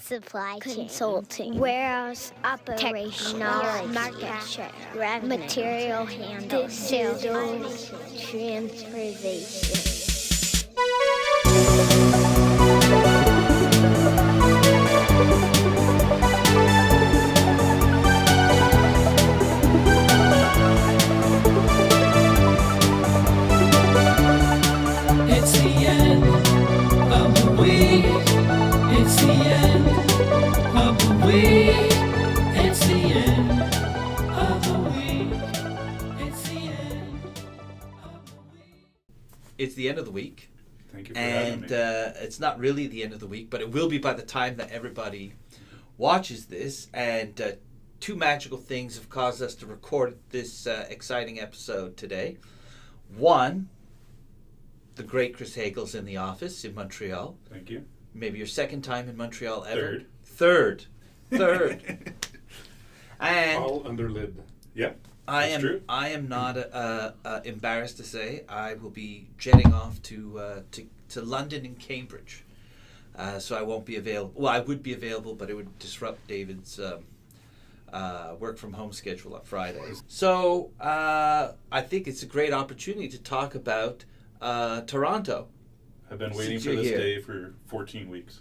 supply chain, consulting, warehouse operations, market share, revenue, material handling, sales, transportation. It's the end of the week. It's the end of the week. It's the end of the week. It's the end of the week. It's the end of the week, Thank you for having and me. it's not really the end of the week, but it will be by the time that everybody watches this. And two magical things have caused us to record this exciting episode today. One, the great Chris Hagel's in the office in Montreal. Thank you. Maybe your second time in Montreal ever. Third. Third. And All under lid. Yeah. I That's am true. I am not embarrassed to say I will be jetting off to London and Cambridge, so I won't be available. Well, I would be available, but it would disrupt David's work from home schedule on Friday. So I think it's a great opportunity to talk about Toronto. I've been waiting Since for you're this here. day for 14 weeks.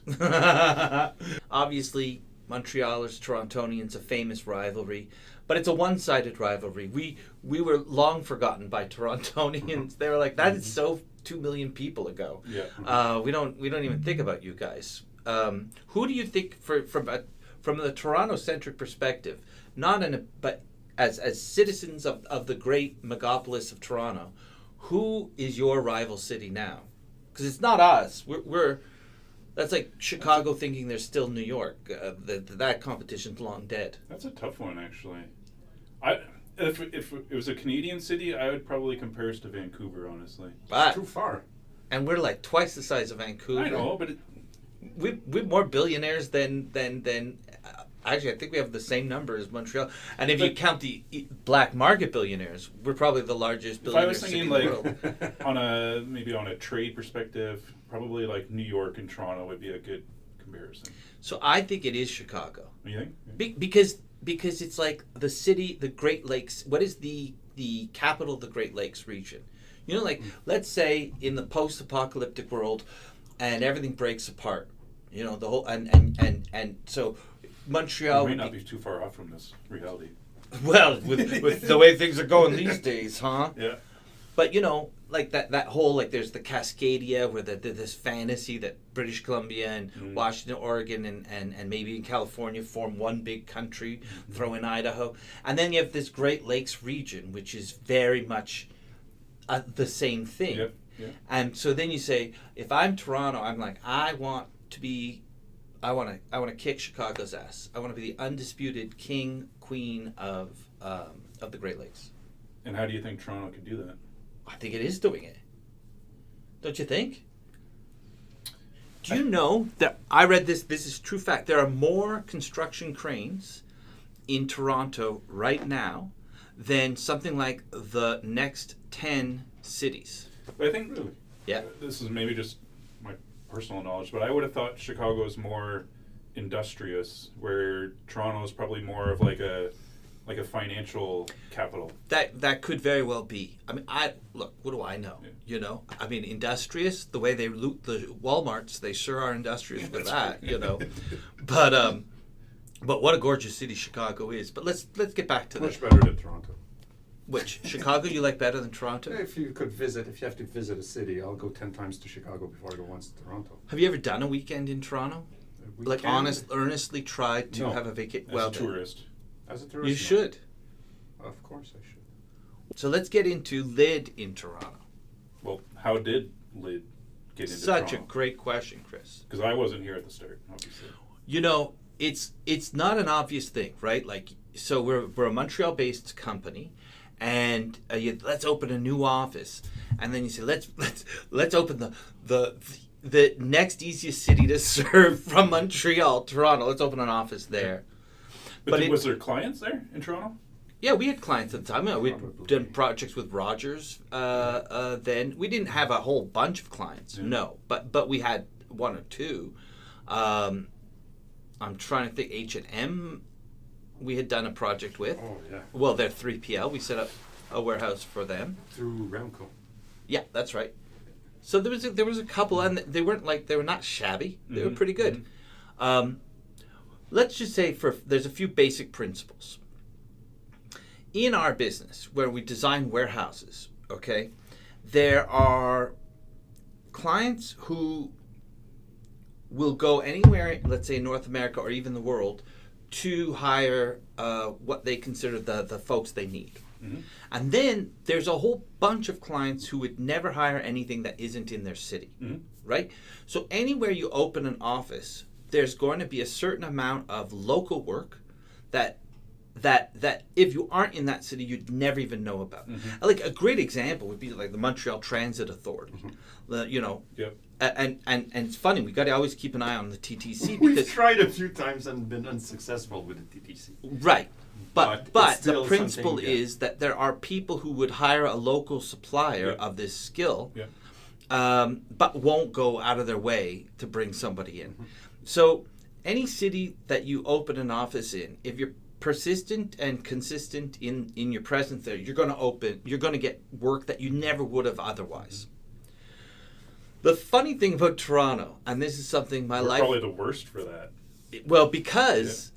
Obviously, Montrealers, Torontonians, a famous rivalry, but it's a one-sided rivalry. We were long forgotten by Torontonians. They were like, "That is so 2 million people ago. Yeah. We don't even think about you guys." Who do you think, from the Toronto-centric perspective, but as citizens of the great megapolis of Toronto, who is your rival city now? Because it's not us. We're that's like Chicago thinking there's still New York. That competition's long dead. That's a tough one, actually. If it was a Canadian city, I would probably compare us to Vancouver, honestly. But It's too far. and we're like twice the size of Vancouver. I know, but We've more billionaires than actually, I think we have the same number as Montreal. And if you But- count the black market billionaires, we're probably the largest if I billionaire was city thinking in the world. like on a trade perspective, probably like New York and Toronto would be a good comparison. So I think it is Chicago. What do you think? Because it's like the city, the Great Lakes. What is the capital of the Great Lakes region? You know, like let's say in the post-apocalyptic world, and everything breaks apart. You know, the whole and so Montreal We would may not be, be too far off from this reality. well with the way things are going these days, huh? Yeah. But you know, like that whole, like there's the Cascadia where this fantasy that British Columbia and Washington, Oregon, and maybe in California form one big country, throw in Idaho. And then you have this Great Lakes region, which is very much the same thing. Yep. Yeah. And so then you say, if I'm Toronto, I'm like, I want to kick Chicago's ass. I want to be the undisputed king, queen of the Great Lakes. And how do you think Toronto could do that? I think it is doing it. Don't you think? Do you know that I read this is true fact. There are more construction cranes in Toronto right now than something like the next 10 cities. But I think Really? Yeah. this is maybe just my personal knowledge, but I would have thought Chicago is more industrious, where Toronto is probably more of like a financial capital. That could very well be. I mean, look. What do I know? Yeah. You know, I mean, industrious. The way they loot the WalMarts, they sure are industrious with that. You know, but what a gorgeous city Chicago is. But let's get back to Much this. better than Toronto. Which Chicago you like better than Toronto? If you have to visit a city, I'll go 10 times to Chicago before I go once to Toronto. Have you ever done a weekend in Toronto? We Like can- earnestly tried to No. have a vacation? As Well, a tourist. As a tourist, you no. should. Of course I should. So let's get into Lid in Toronto. Well, how did Lid get into Such a Toronto? great question, Chris. Because I wasn't here at the start, obviously. You know, it's not an obvious thing, right? Like, so we're a Montreal-based company, and let's open a new office, and then you say let's open the next easiest city to serve from Montreal, Toronto. Let's open an office there. But, But was there clients there in Toronto? Yeah, we had clients at the time. We'd Probably. done projects with Rogers. Then we didn't have a whole bunch of clients, Yeah. no, but we had one or two. I'm I'm trying to think. H&M, we had done a project with. Oh, yeah. Well, they're 3PL. We set up a warehouse for them. Through Remco. Yeah, that's right. So there was a couple, and they were not shabby. They were pretty good. Let's just say there's a few basic principles in our business where we design warehouses. Okay, there are clients who will go anywhere, let's say in North America or even the world, to hire what they consider the folks they need. And then there's a whole bunch of clients who would never hire anything that isn't in their city, right? So anywhere you open an office, there's going to be a certain amount of local work that if you aren't in that city, you'd never even know about. Like a great example would be like the Montreal Transit Authority. Yep. And it's funny, we got to always keep an eye on the TTC We've because tried a few times and been unsuccessful with the TTC. right. But it's the still principle something, yeah. is that there are people who would hire a local supplier Yeah. of this skill, Yeah. but won't go out of their way to bring somebody in. So any city that you open an office in, if you're persistent and consistent in your presence there, you're going to get work that you never would have otherwise. The funny thing about Toronto, and this is something my We're life... probably the worst for that. Well, because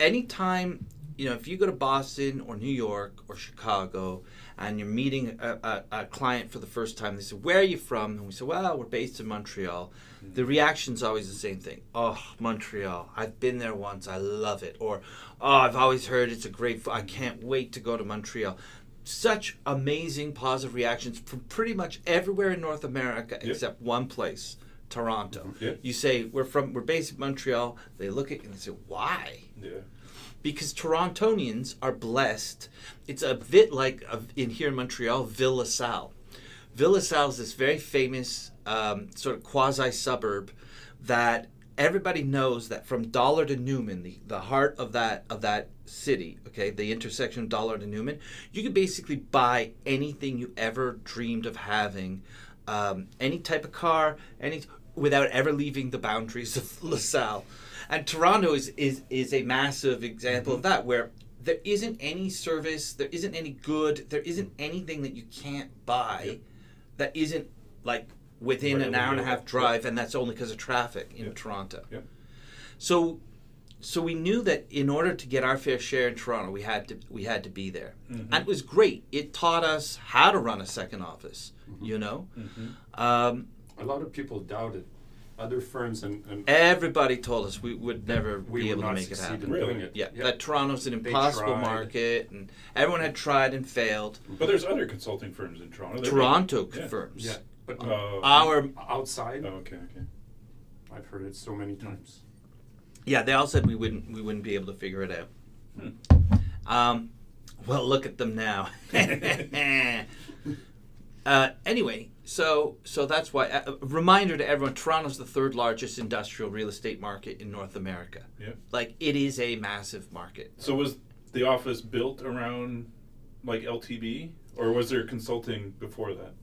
anytime, if you go to Boston or New York or Chicago and you're meeting a client for the first time, they say, where are you from? And we say, well, we're based in Montreal. The reaction's always the same thing. Oh, Montreal. I've been there once. I love it. Or, oh, I've always heard it's a great... I can't wait to go to Montreal. Such amazing positive reactions from pretty much everywhere in North America except one place, Toronto. You say, we're based in Montreal. They look at you and they say, why? Yeah. Because Torontonians are blessed. It's a bit like in here in Montreal, Ville-LaSalle. Ville-LaSalle is this very famous sort of quasi-suburb that everybody knows that from Dollard to Newman, the heart of that city, okay, the intersection of Dollard and Newman, you can basically buy anything you ever dreamed of having, any type of car, without ever leaving the boundaries of LaSalle. And Toronto is a massive example of that, where there isn't any service, there isn't any good, there isn't anything that you can't buy that isn't like within an hour and a half drive, and that's only because of traffic in Toronto. Yeah. So we knew that in order to get our fair share in Toronto, we had to be there, and it was great. It taught us how to run a second office. A lot of people doubted. Other firms and Everybody told us we would never we be would able to not make it succeed happen. in doing it. Yeah, that Toronto's an impossible tried. market, and everyone had tried and failed. But there's other consulting firms in Toronto. They're Toronto big. Yeah. firms. yeah, but Our outside, Oh, okay. I've heard it so many times. Yeah, they all said we wouldn't be able to figure it out. Well, look at them now. Anyway, so that's why. A reminder to everyone: Toronto's the third largest industrial real estate market in North America. Yeah. Like, it is a massive market. So was the office built around like LTB, or was there consulting before that?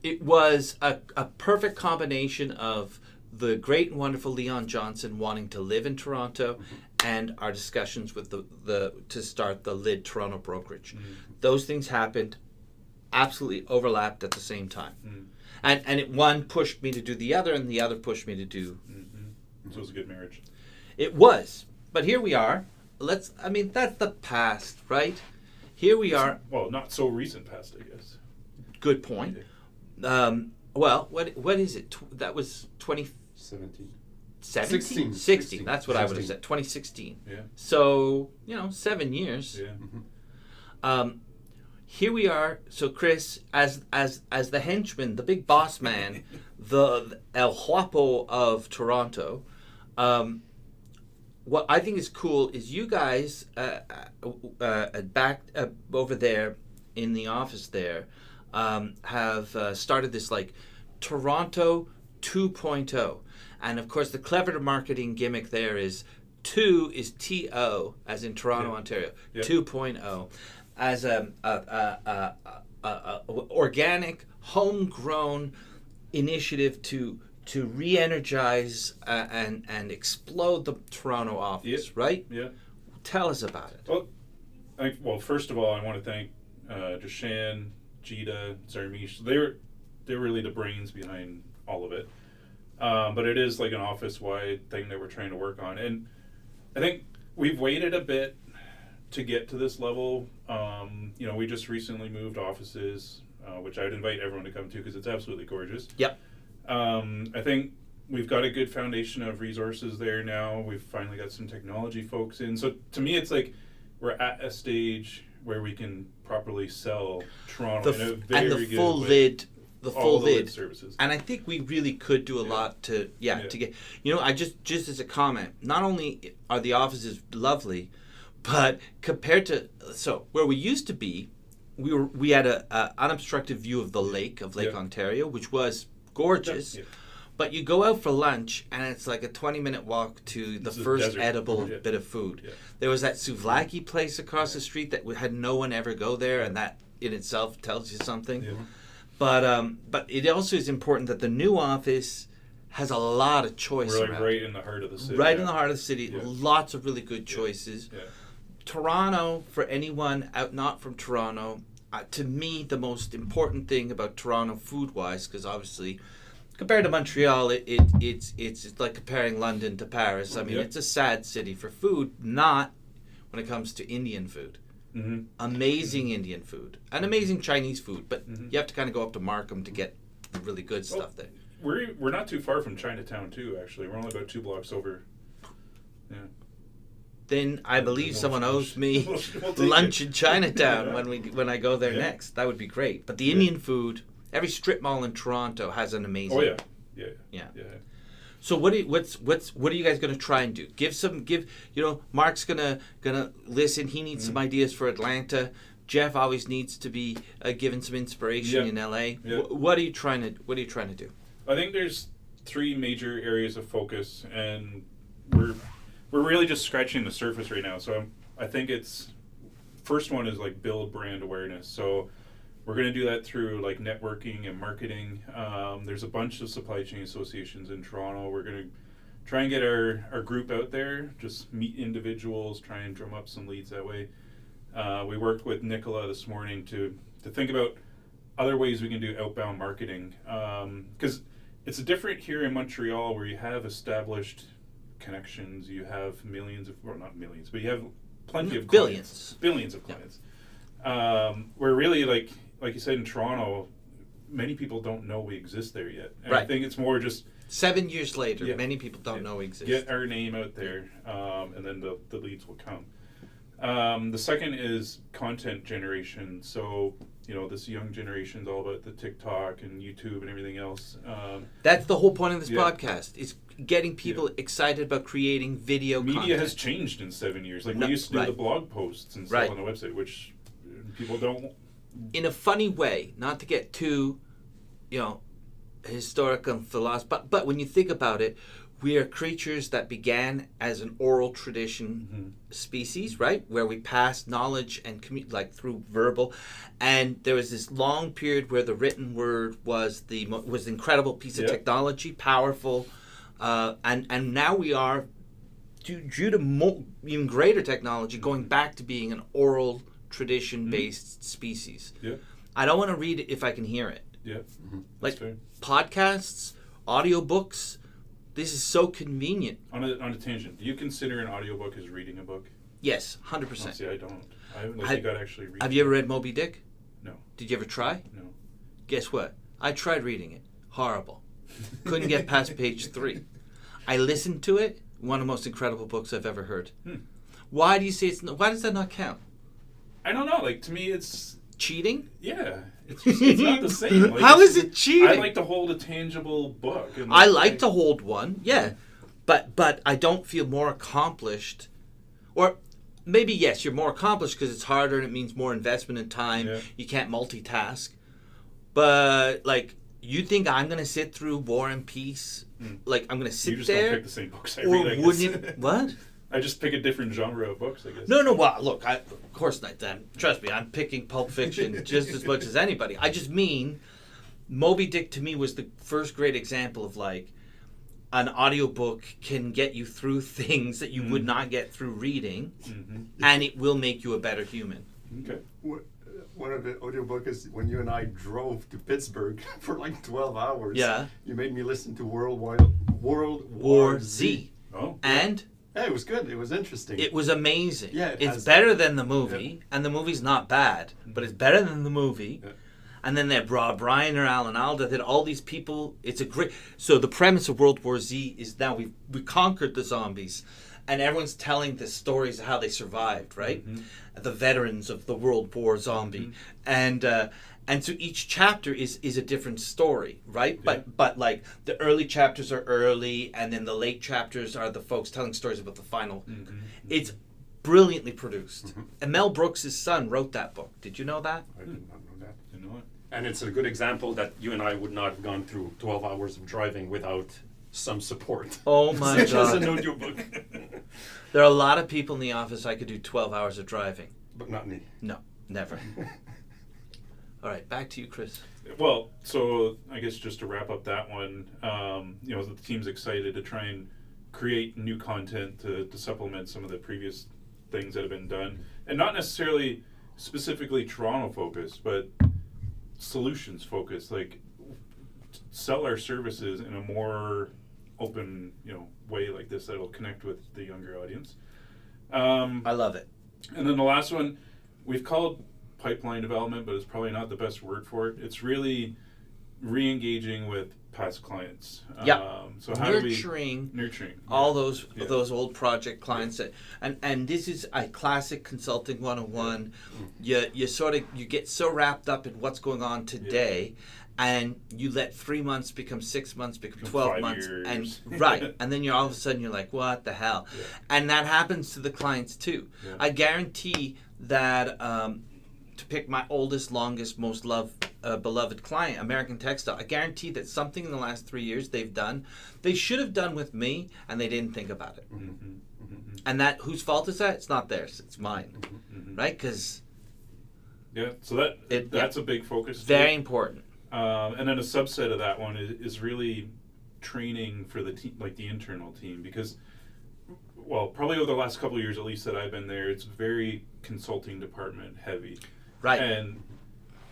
It was a perfect combination of the great and wonderful Leon Johnson wanting to live in Toronto and our discussions with the to start the LID Toronto brokerage. Those things happened, absolutely overlapped at the same time. And one pushed me to do the other, and the other pushed me to do... So it was a good marriage. It was. But here we are. That's the past, right? Here we are. Well, not so recent past, I guess. Good point. Well, what is it? That was 17. 16. 16. That's what I would have 16. said. 2016. Yeah. So 7 years. Yeah. Here we are. So Chris, as the henchman, the big boss man, the El Guapo of Toronto. What I think is cool is you guys back over there in the office there have started this like Toronto 2.0. And of course, the clever marketing gimmick there is 2 is TO, as in Toronto, Ontario. 2.0, as a organic, homegrown initiative to re-energize and explode the Toronto office, right? Yeah. Tell us about it. Well, first of all, I want to thank Jashan, Jita, Zarmish. They're really the brains behind all of it. But it is like an office-wide thing that we're trying to work on. And I think we've waited a bit to get to this level. We just recently moved offices, which I'd invite everyone to come to because it's absolutely gorgeous. Yep. I think we've got a good foundation of resources there now. We've finally got some technology folks in. So to me, it's like we're at a stage where we can properly sell Toronto in a very and the good full way. lid. The All full the lid services. and I think we really could do a lot to get, I just as a comment, not only are the offices lovely, but compared to where we used to be, we had a unobstructed view of the lake of Lake Ontario, which was gorgeous. Yeah. But you go out for lunch and it's like a 20-minute walk to the It's a first desert. edible bit of food. Yeah. There was that souvlaki place across the street that had no one ever go there, and that in itself tells you something. Yeah. But it also is important that the new office has a lot of choice We're like around. right in the heart of the city. Right yeah. in the heart of the city. Yeah. Lots of really good choices. Yeah. Toronto, for anyone out not from Toronto, to me the most important thing about Toronto food-wise, because obviously compared to Montreal, it's like comparing London to Paris. I mean, it's a sad city for food, not when it comes to Indian food. Mm-hmm. Amazing Indian food and amazing Chinese food, but you have to kind of go up to Markham to get the really good stuff there. We're not too far from Chinatown too. Actually, we're only about 2 blocks over. Yeah. Then I believe someone owes me We'll take lunch it. in Chinatown Yeah. when I go there Yeah. next. That would be great. But the Indian food, every strip mall in Toronto has an amazing. Oh yeah. Yeah. Yeah. So what are you guys going to try and do? Mark's gonna listen. He needs some ideas for Atlanta. Jeff always needs to be given some inspiration in LA. Yeah. What are you trying to do? I think there's 3 major areas of focus, and we're really just scratching the surface right now. So I think first one is like build brand awareness. So we're going to do that through like networking and marketing. There's a bunch of supply chain associations in Toronto. We're going to try and get our group out there, just meet individuals, try and drum up some leads that way. We worked with Nicola this morning to think about other ways we can do outbound marketing. Because it's different here in Montreal where you have established connections, you have millions of, well not millions, but you have plenty of clients. Billions of clients. Where really like you said in Toronto, many people don't know we exist there yet. And I think it's more just 7 years later, many people don't know we exist. Get our name out there, and then the leads will come. The second is content generation. So, this young generation is all about the TikTok and YouTube and everything else. That's the whole point of this podcast, is getting people excited about creating video Media content. has changed in 7 years. Like, we used to do the blog posts and stuff on the website, which people don't... In a funny way, not to get too, historical and philosophical, but when you think about it, we are creatures that began as an oral tradition species, right? Where we passed knowledge and through verbal, and there was this long period where the written word was an incredible piece of technology, powerful, and now we are, due to even greater technology, going back to being an oral tradition-based species. Yeah. I don't want to read it if I can hear it. Yeah. Like podcasts, audiobooks. This is so convenient. On a tangent, do you consider an audiobook as reading a book? Yes, 100%. See, I don't. I haven't got to actually read. Have you ever read Moby Dick? No. Did you ever try? No. Guess what? I tried reading it. Horrible. Couldn't get past page 3. I listened to it. One of the most incredible books I've ever heard. Why do you say why does that not count? I don't know. Like, to me, it's... Cheating? Yeah. It's not the same. Like, How is it cheating? I like to hold a tangible book. And I like to hold one, yeah. But I don't feel more accomplished. Or maybe, yes, you're more accomplished because it's harder and it means more investment in time. Yeah. You can't multitask. But, you think I'm going to sit through War and Peace? Like, I'm going to sit you just there? don't pick the same books I Or read, I guess. wouldn't it... What? I just pick a different genre of books, I guess. No, well, look, of course not. Trust me, I'm picking Pulp Fiction just as much as anybody. I just mean, Moby Dick to me was the first great example of an audiobook can get you through things that you would not get through reading, and it will make you a better human. Okay. One of the audiobook is when you and I drove to Pittsburgh for like 12 hours. Yeah. You made me listen to World War War Z. Oh. And Yeah, it was good. It was interesting. it was amazing. Yeah, it it's has- better than the movie, and the movie's not bad, but it's better than the movie. Yeah. And then they had Rob Reiner, Alan Alda, that all these people. It's a great. So the premise of World War Z is now we conquered the zombies, and everyone's telling the stories of how they survived, right? The veterans of the World War zombie, and so each chapter is a different story, right? But like the early chapters are early, and then the late chapters are the folks telling stories about the final. It's brilliantly produced. And Mel Brooks' son wrote that book. Did you know that? I did not know that. You know what? And it's a good example that you and I would not have gone through 12 hours of driving without some support. Oh my Such as an God. audiobook. There are a lot of people in the office I could do 12 hours of driving. But not me. No, never. All right, back to you, Chris. Well, so I guess just to wrap up that one, the team's excited to try and create new content to supplement some of the previous things that have been done, and not necessarily specifically Toronto focused, but solutions focused. Like sell our services in a more open, way like this that'll connect with the younger audience. I love it. And then the last one, we've called pipeline development, but it's probably not the best word for it. It's really re-engaging with past clients. Yeah. So how do we Nurturing all all those old project clients that, and this is a classic consulting 101. You get so wrapped up in what's going on today, and you let 3 months become 6 months, become 12 5 months, years. and right, and then you're all of a sudden you're like, what the hell? Yeah. And that happens to the clients too. Yeah. I guarantee that. To pick my oldest, longest, most beloved client, American Textile, I guarantee that something in the last 3 years they've done, they should have done with me, and they didn't think about it. And that, whose fault is that? It's not theirs, it's mine, right? Because so that's a big focus. very important. And then a subset of that one is really training for the team, like the internal team, because probably over the last couple of years, at least that I've been there, it's very consulting department heavy. Right. And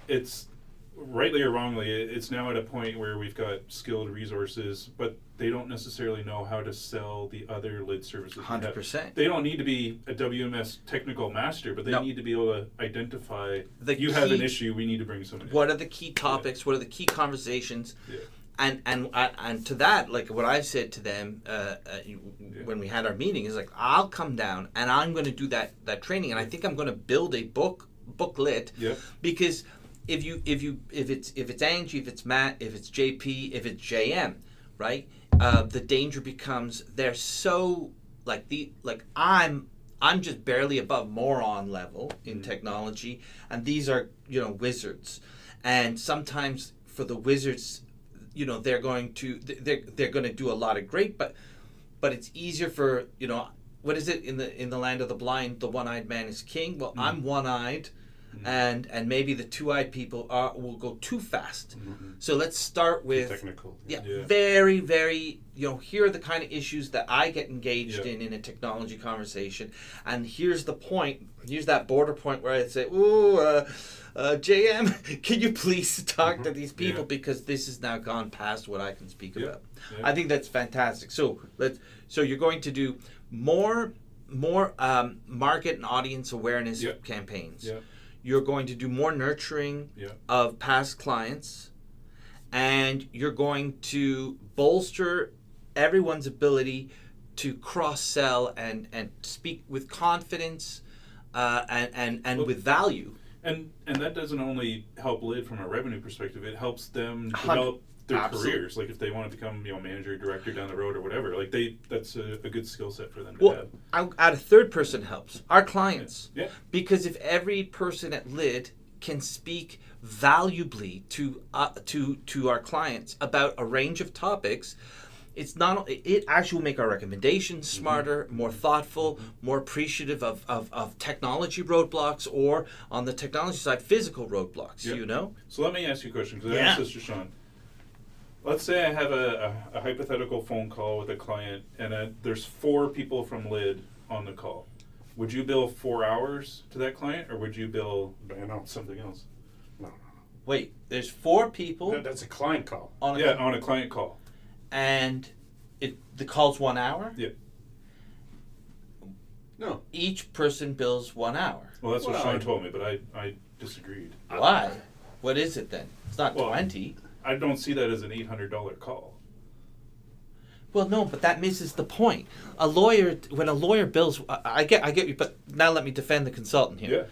it's, rightly or wrongly, it's now at a point where we've got skilled resources, but they don't necessarily know how to sell the other lid services. 100%. They don't need to be a WMS technical master, but they No. need to be able to identify, The you have an key- when we need to bring someone in. What are the key topics? What are the key conversations? Yeah. And to that, like what I've said to them when we had our meeting is like, I'll come down and I'm going to do that training, and I think I'm going to build a booklet, Yep. because if it's Angie, if it's Matt, if it's JP, if it's JM, right? The danger becomes they're so I'm just barely above moron level in technology, and these are wizards, and sometimes for the wizards, they're going to do a lot of great, but it's easier for what is it in the land of the blind, the one-eyed man is king. Well, I'm one-eyed, and maybe the two-eyed people will go too fast. So let's start with Technical. Yeah. very, very, here are the kind of issues that I get engaged Yeah. in a technology conversation. And here's the point, here's that border point where I say, JM, can you please talk to these people, Yeah. because this has now gone past what I can speak Yeah. about. Yeah. I think that's fantastic. So you're going to do more market and audience awareness Yeah. campaigns. Yeah. You're going to do more nurturing Yeah. of past clients, and you're going to bolster everyone's ability to cross-sell and speak with confidence and with value. And that doesn't only help Lid from a revenue perspective, it helps them Hun- develop their Absolutely. careers. Like if they want to become, manager, director down the road or whatever, like that's a good skill set for them to Well, have. I'll add a third person helps, our clients. Yeah. Because if every person at Lid can speak valuably to our clients about a range of topics, it actually will make our recommendations smarter, more thoughtful, more appreciative of technology roadblocks, or on the technology side, physical roadblocks. Yep. You know. So let me ask you a question, because I Yeah. asked this to Sean. Let's say I have a hypothetical phone call with a client, and there's 4 people from LID on the call. Would you bill 4 hours to that client, or would you bill something else? No. Wait, there's 4 people That's a client call. on a Yeah, on a client call. and the call's 1 hour. Yeah. No. Each person bills 1 hour. Well, that's what Well, Sean told me, but I disagreed. Why? What is it then? It's not Well, 20. I don't see that as an $800 call. Well, no, but that misses the point. When a lawyer bills, I get you, but now let me defend the consultant here. Yeah.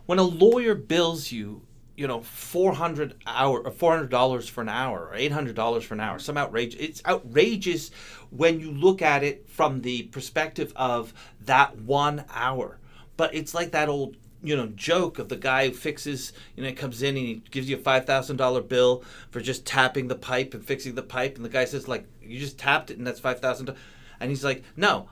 When a lawyer bills you, $400 for an hour or $800 for an hour, some outrageous. It's outrageous when you look at it from the perspective of that 1 hour. But it's like that old joke of the guy who fixes, comes in and he gives you a $5,000 bill for just tapping the pipe and fixing the pipe, and the guy says, like, you just tapped it and that's $5,000, and he's like, no,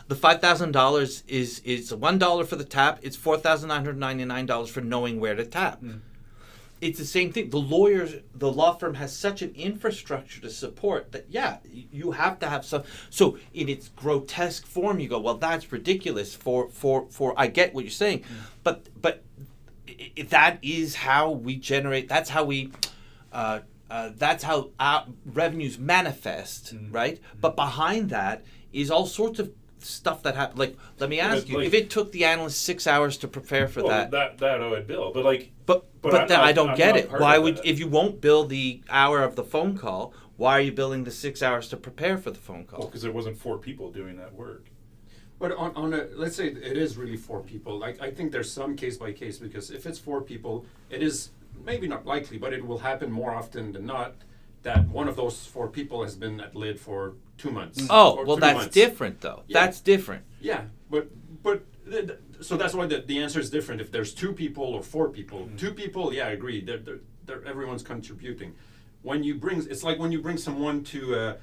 the $5,000 is $1 for the tap. It's $4,999 for knowing where to tap. It's the same thing. The law firm has such an infrastructure to support that, you have to have some. So in its grotesque form, you go, well, that's ridiculous for I get what you're saying. But that is how we generate, that's how our revenues manifest, right? But behind that is all sorts of stuff that happens. Like, let me ask you, if it took the analyst 6 hours to prepare for that I would bill, but like. But then I don't get it. part Why of would, that. if you won't bill the hour of the phone call, why are you billing the 6 hours to prepare for the phone call? Well, because there wasn't 4 people doing that work. But on a, let's say it is really 4 people. Like, I think there's some case by case, because if it's 4 people, it is maybe not likely, but it will happen more often than not that one of those 4 people has been at LID for 2 months. Oh, or well, 3 that's months. different, though. Yeah. That's different. Yeah, but so that's why the answer is different. If there's 2 people or 4 people, 2 people, yeah, I agree. They're everyone's contributing. When you bring, it's like when you bring someone to,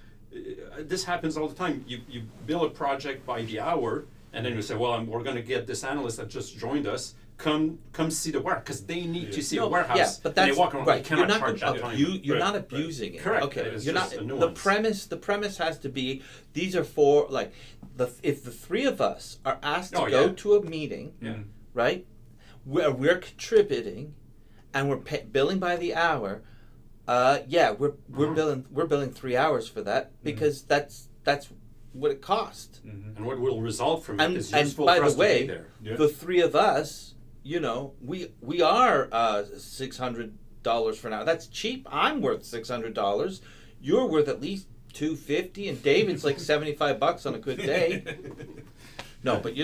this happens all the time. You bill a project by the hour, and then you say, well, we're going to get this analyst that just joined us. Come see the work, because they need to see a warehouse. Yeah, but and that's they walk around. right. You cannot You're charge not, that time. you're not Right, abusing it. Correct. Okay, It's you're not. just a The nuance. premise has to be, these are 4, like, if the 3 of us are asked to Oh, go yeah. to a meeting, Yeah. right, where we're contributing, and we're billing by the hour, we're billing 3 hours for that, because that's what it cost. And what will result from it And is useful by for the us to way, be there. Yeah. the 3 of us, we are $600 for an hour. That's cheap. I'm worth $600. You're worth at least $250, and David's like $75 on a good day. No, but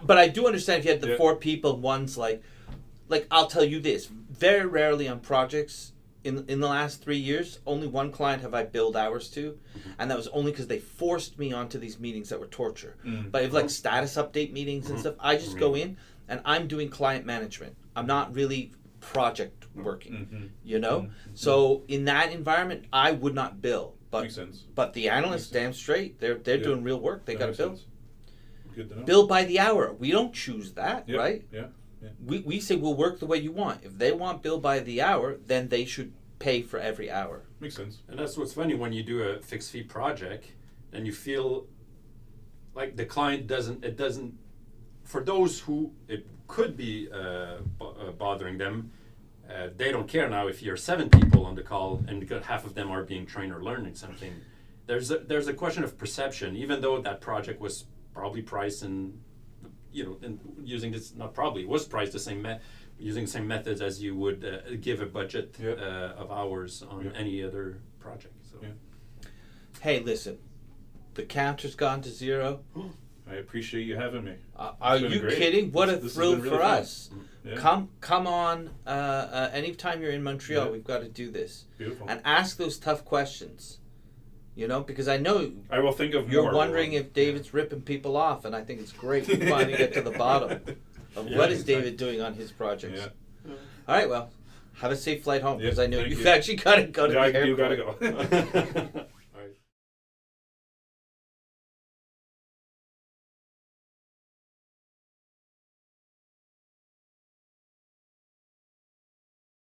but I do understand if you had the 4 people, one's like I'll tell you this, very rarely on projects in the last 3 years, only one client have I billed hours to, and that was only because they forced me onto these meetings that were torture. But if like status update meetings and stuff, I just go in and I'm doing client management. I'm not really project working, So in that environment, I would not bill. But Makes sense. But the analysts, damn straight, they're doing real work. They That got to makes bill. sense. Good to know. Bill by the hour. We don't choose that, Yeah, right? Yeah. We say we'll work the way you want. If they want bill by the hour, then they should pay for every hour. Makes sense. And that's what's funny, when you do a fixed fee project, and you feel like the client doesn't, for those who it could be bothering them, they don't care now if you're 7 people on the call and half of them are being trained or learning something. There's a question of perception, even though that project was probably priced and using this, not probably, was priced the same using the same methods as you would give a budget of hours on any other project. So. Yeah. Hey, listen, the counter's gone to 0. I appreciate you having me. Are been you great. kidding? What a This has thrill been really for fun. us. Yeah. Come on, anytime you're in Montreal, Yeah. we've got to do this. Beautiful. And ask those tough questions. Because I know I will think of you're more. wondering if David's ripping people off, and I think it's great we finally get to the bottom of Yeah, what is exactly. David doing on his projects. Yeah. All right, well, have a safe flight home, because Yeah, I know thank you've you. actually got to go to Yeah, the you airport. gotta go.